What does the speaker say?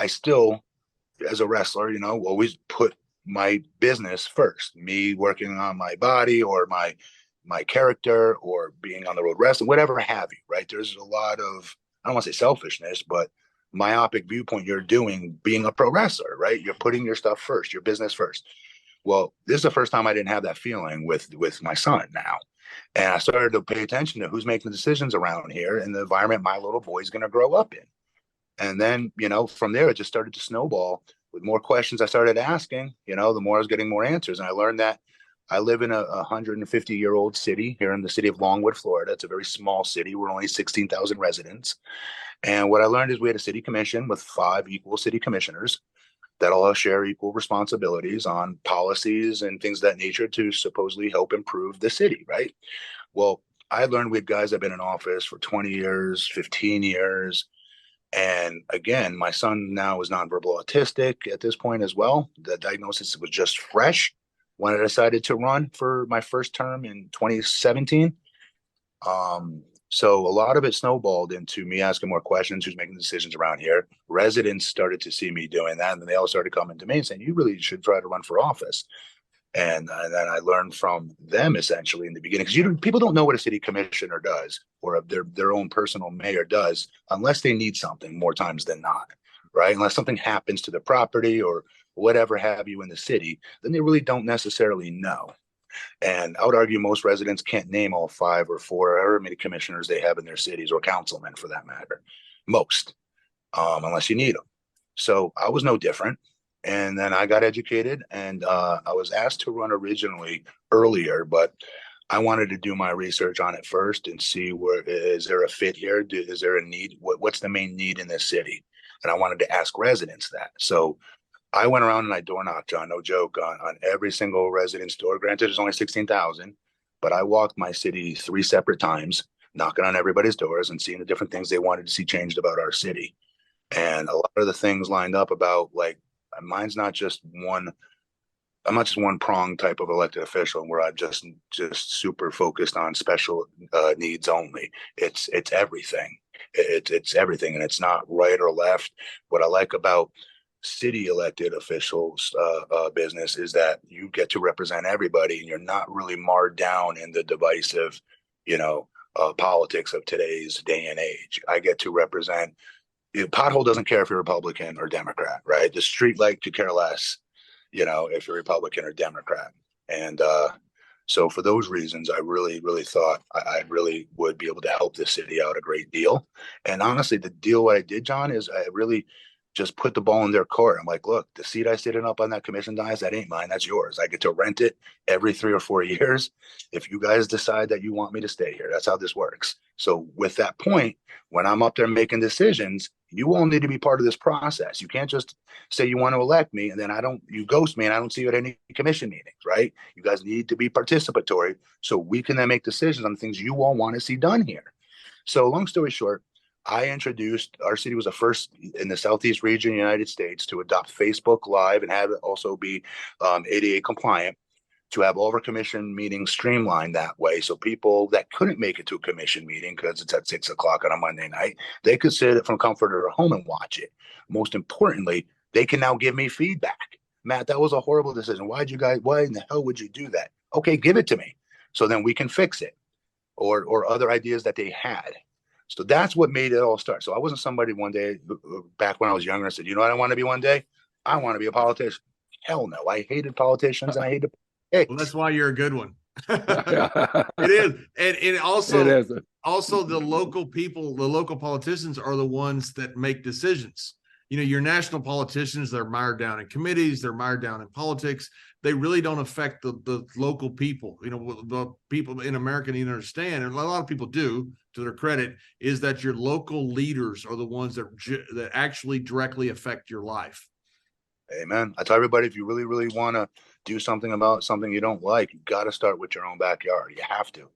I still, as a wrestler, always put my business first, me working on my body or my character or being on the road wrestling, whatever have you, right? There's a lot of, I don't want to say selfishness, but myopic viewpoint. You're doing being a pro wrestler, right? You're putting your stuff first, your business first. Well, this is the first time I didn't have that feeling with my son now. And I started to pay attention to who's making the decisions around here and the environment my little boy's going to grow up in. And then, from there, it just started to snowball with more questions I started asking, the more I was getting more answers. And I learned that I live in a 150-year-old city here in the city of Longwood, Florida. It's a very small city. We're only 16,000 residents. And what I learned is we had a city commission with 5 equal city commissioners that all share equal responsibilities on policies and things of that nature to supposedly help improve the city, right? Well, I learned we had guys that have been in office for 20 years, 15 years. And again, my son now is nonverbal autistic at this point as well. The diagnosis was just fresh when I decided to run for my first term in 2017. So a lot of it snowballed into me asking more questions, who's making decisions around here. Residents started to see me doing that, and then they all started coming to me and saying, you really should try to run for office. And then I learned from them essentially in the beginning, because people don't know what a city commissioner does or their own personal mayor does unless they need something more times than not, right? Unless something happens to the property or whatever have you in the city, then they really don't necessarily know. And I would argue most residents can't name all 5 or 4 or however many commissioners they have in their cities, or councilmen for that matter. Most, unless you need them. So I was no different. And then I got educated, and I was asked to run originally earlier, but I wanted to do my research on it first and see where is there a fit here? Is there a need? What's the main need in this city? And I wanted to ask residents that. So I went around and I door knocked, John, no joke, on every single resident's door. Granted, there's only 16,000, but I walked my city 3 separate times, knocking on everybody's doors and seeing the different things they wanted to see changed about our city. And a lot of the things lined up about, like, mine's not just one. I'm not just one prong type of elected official where I'm just super focused on special needs only. It's everything. It's everything, and it's not right or left. What I like about city elected officials business is that you get to represent everybody, and you're not really marred down in the divisive, politics of today's day and age. I get to represent. Pothole doesn't care if you're Republican or Democrat, right? The street light could care less, if you're Republican or Democrat. And so for those reasons, I really, really thought I really would be able to help this city out a great deal. And honestly, the deal what I did, John, is I really just put the ball in their court. I'm like, look, the seat I sit in up on that commission dais, that ain't mine. That's yours. I get to rent it every 3 or 4 years. If you guys decide that you want me to stay here, that's how this works. So with that point, when I'm up there making decisions, you all need to be part of this process. You can't just say you want to elect me and then you ghost me and I don't see you at any commission meetings, right? You guys need to be participatory so we can then make decisions on things you all want to see done here. So long story short, our city was the first in the Southeast region of the United States to adopt Facebook Live and have it also be ADA compliant, to have all of our commission meetings streamlined that way. So people that couldn't make it to a commission meeting because it's at 6 o'clock on a Monday night, they could sit from comfort of their home and watch it. Most importantly, they can now give me feedback. Matt, that was a horrible decision. Why in the hell would you do that? Okay, give it to me. So then we can fix it, or other ideas that they had. So that's what made it all start. So I wasn't somebody one day back when I was younger and said, you know what I want to be one day? I want to be a politician. Hell no. I hated politicians and I hated Well, that's why you're a good one. It is. And also, It is. Also the local people, the local politicians are the ones that make decisions. Your national politicians, they're mired down in committees, they're mired down in politics. They really don't affect the local people. The people in America need to understand, and a lot of people do, to their credit, is that your local leaders are the ones that actually directly affect your life. Amen. I tell everybody, if you really, really want to do something about something you don't like, you got to start with your own backyard. You have to.